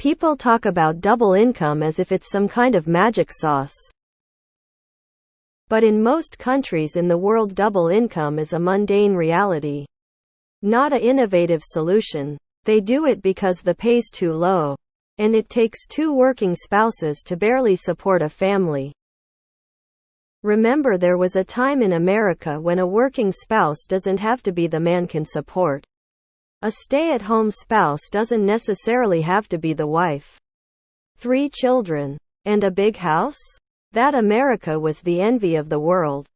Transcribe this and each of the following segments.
People talk about double income as if it's some kind of magic sauce. But in most countries in the world, double income is a mundane reality. Not an innovative solution. They do it because the pay's too low. And it takes two working spouses to barely support a family. Remember, there was a time in America when a working spouse doesn't have to be the man can support. A stay-at-home spouse doesn't necessarily have to be the wife. 3 children. And a big house? That America was the envy of the world.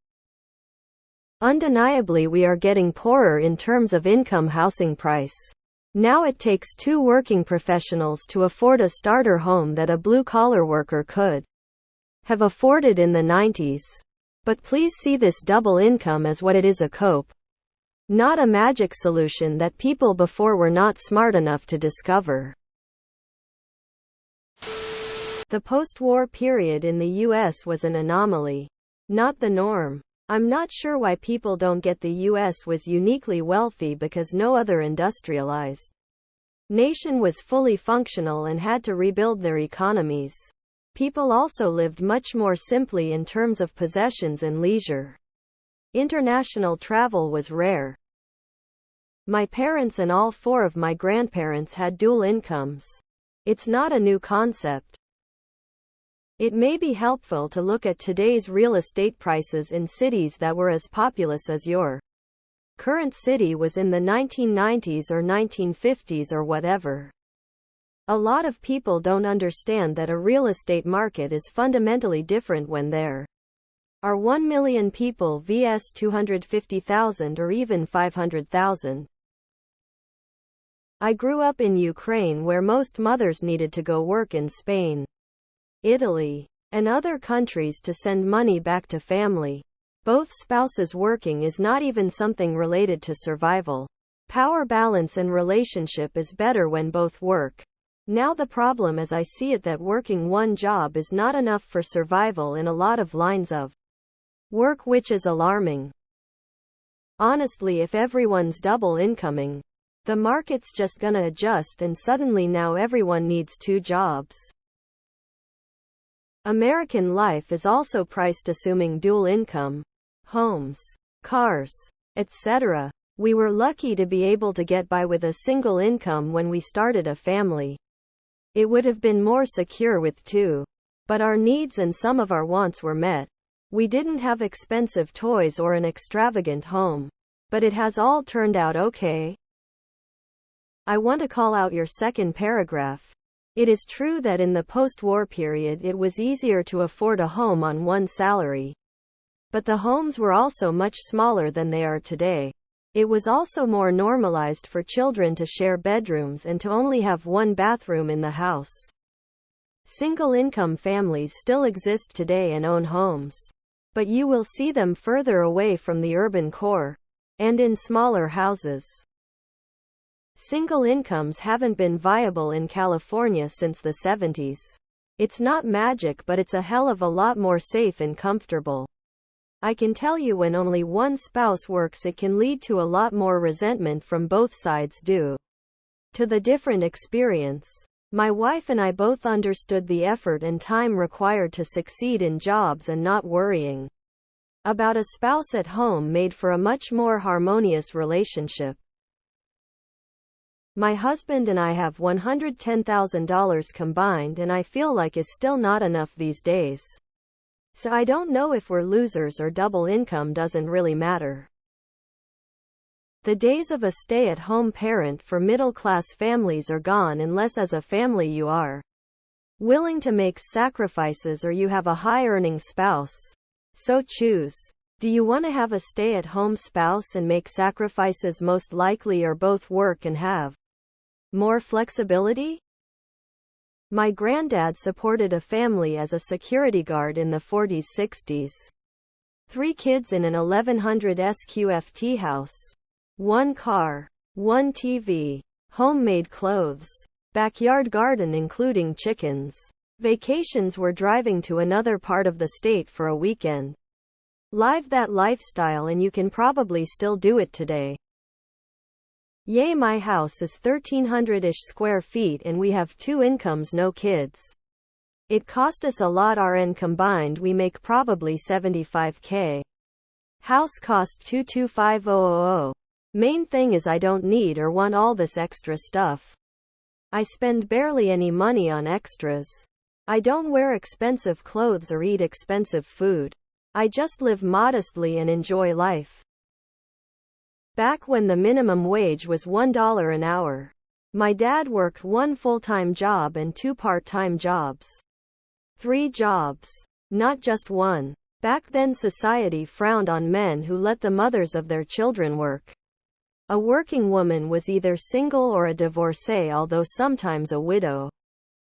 Undeniably, we are getting poorer in terms of income housing price. Now it takes 2 working professionals to afford a starter home that a blue-collar worker could have afforded in the 90s. But please see this double income as what it is, a cope. Not a magic solution that people before were not smart enough to discover. The post-war period in the US was an anomaly, not the norm. I'm not sure why people don't get the US was uniquely wealthy because no other industrialized nation was fully functional and had to rebuild their economies. People also lived much more simply in terms of possessions and leisure. International travel was rare. My parents and all 4 of my grandparents had dual incomes. It's not a new concept. It may be helpful to look at today's real estate prices in cities that were as populous as your current city was in the 1990s or 1950s or whatever. A lot of people don't understand that a real estate market is fundamentally different when there are 1 million people vs 250,000 or even 500,000. I grew up in Ukraine, where most mothers needed to go work in Spain, Italy, and other countries to send money back to family. Both spouses working is not even something related to survival. Power balance and relationship is better when both work. Now the problem, as I see it, that working one job is not enough for survival in a lot of lines of work, which is alarming. Honestly, if everyone's double incoming, the market's just gonna adjust and suddenly now everyone needs 2 jobs. American life is also priced assuming dual income. Homes, cars, etc. We were lucky to be able to get by with a single income when we started a family. It would have been more secure with 2. But our needs and some of our wants were met. We didn't have expensive toys or an extravagant home. But it has all turned out okay. I want to call out your second paragraph. It is true that in the post-war period it was easier to afford a home on one salary. But the homes were also much smaller than they are today. It was also more normalized for children to share bedrooms and to only have one bathroom in the house. Single-income families still exist today and own homes. But you will see them further away from the urban core, and in smaller houses. Single incomes haven't been viable in California since the 70s. It's not magic, but it's a hell of a lot more safe and comfortable. I can tell you, when only one spouse works, it can lead to a lot more resentment from both sides due to the different experience. My wife and I both understood the effort and time required to succeed in jobs, and not worrying about a spouse at home made for a much more harmonious relationship. My husband and I have $110,000 combined, and I feel like is still not enough these days. So I don't know if we're losers or double income doesn't really matter. The days of a stay-at-home parent for middle-class families are gone, unless as a family you are willing to make sacrifices or you have a high-earning spouse. So choose. Do you want to have a stay-at-home spouse and make sacrifices most likely, or both work and have more flexibility? My granddad supported a family as a security guard in the 40s-60s. 3 kids in an 1100 SQFT house. 1 car. 1 TV. Homemade clothes. Backyard garden including chickens. Vacations were driving to another part of the state for a weekend. Live that lifestyle, and you can probably still do it today. Yay, my house is 1,300-ish square feet and we have 2 incomes, no kids. It cost us a lot, RN combined we make probably 75k. House cost 225,000. Main thing is I don't need or want all this extra stuff. I spend barely any money on extras. I don't wear expensive clothes or eat expensive food. I just live modestly and enjoy life. Back when the minimum wage was $1 an hour, my dad worked 1 full-time job and 2 part-time jobs. 3 jobs, not just 1. Back then society frowned on men who let the mothers of their children work. A working woman was either single or a divorcee, although sometimes a widow.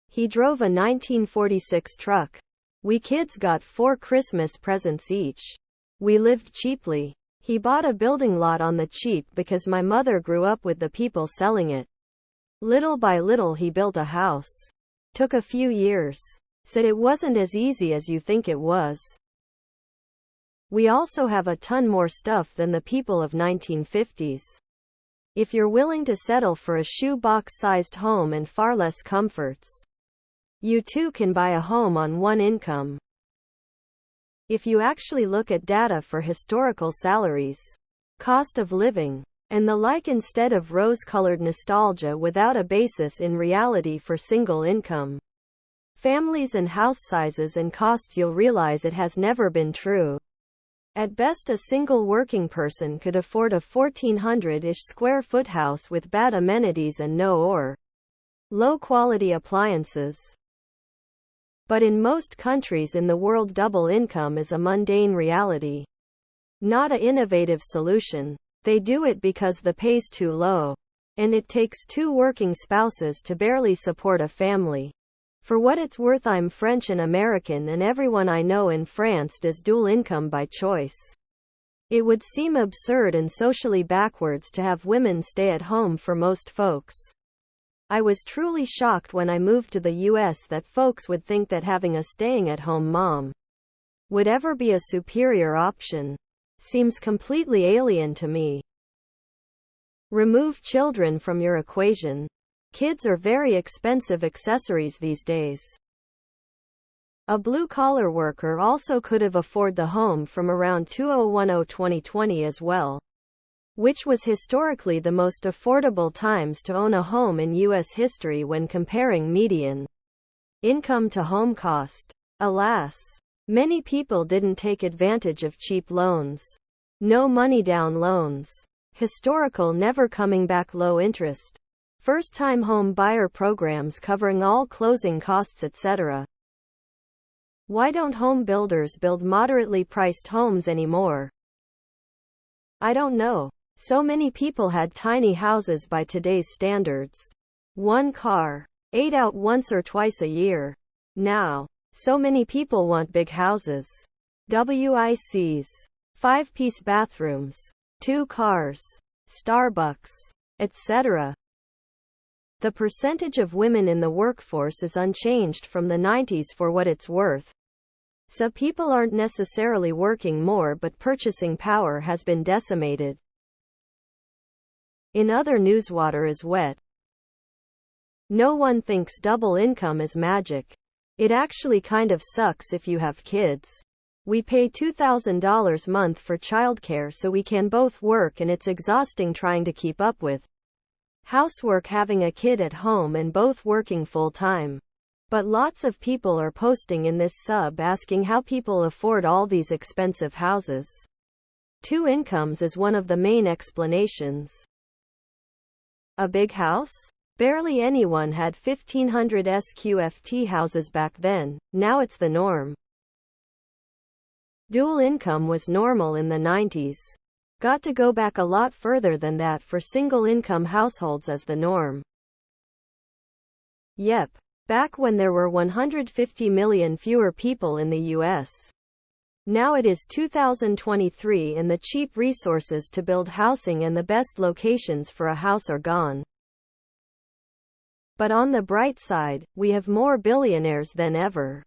He drove a 1946 truck. We kids got 4 Christmas presents each. We lived cheaply. He bought a building lot on the cheap because my mother grew up with the people selling it. Little by little he built a house. Took a few years. Said it wasn't as easy as you think it was. We also have a ton more stuff than the people of 1950s. If you're willing to settle for a shoebox-sized home and far less comforts, you too can buy a home on 1 income. If you actually look at data for historical salaries, cost of living, and the like instead of rose-colored nostalgia without a basis in reality for single income, families and house sizes and costs, you'll realize it has never been true. At best, a single working person could afford a 1,400-ish square foot house with bad amenities and no or low-quality appliances. But in most countries in the world, double income is a mundane reality. Not an innovative solution. They do it because the pay's too low. And it takes 2 working spouses to barely support a family. For what it's worth, I'm French and American, and everyone I know in France does dual income by choice. It would seem absurd and socially backwards to have women stay at home for most folks. I was truly shocked when I moved to the US that folks would think that having a staying-at-home mom would ever be a superior option. Seems completely alien to me. Remove children from your equation. Kids are very expensive accessories these days. A blue-collar worker also could have afforded the home from around 2010-2020 as well, which was historically the most affordable times to own a home in U.S. history when comparing median income to home cost. Alas, many people didn't take advantage of cheap loans. No money down loans. Historical never coming back low interest. First-time home buyer programs covering all closing costs, etc. Why don't home builders build moderately priced homes anymore? I don't know. So many people had tiny houses by today's standards. 1 car. Ate out once or twice a year. Now, so many people want big houses. WICs. 5-piece bathrooms. 2 cars. Starbucks. Etc. The percentage of women in the workforce is unchanged from the 90s for what it's worth. So people aren't necessarily working more, but purchasing power has been decimated. In other news, water is wet. No one thinks double income is magic. It actually kind of sucks if you have kids. We pay $2,000 a month for childcare so we can both work, and it's exhausting trying to keep up with housework, having a kid at home, and both working full-time. But lots of people are posting in this sub asking how people afford all these expensive houses. 2 incomes is one of the main explanations. A big house? Barely anyone had 1,500 SQFT houses back then, now it's the norm. Dual income was normal in the 90s. Got to go back a lot further than that for single income households as the norm. Yep. Back when there were 150 million fewer people in the US. Now it is 2023 and the cheap resources to build housing and the best locations for a house are gone. But on the bright side, we have more billionaires than ever.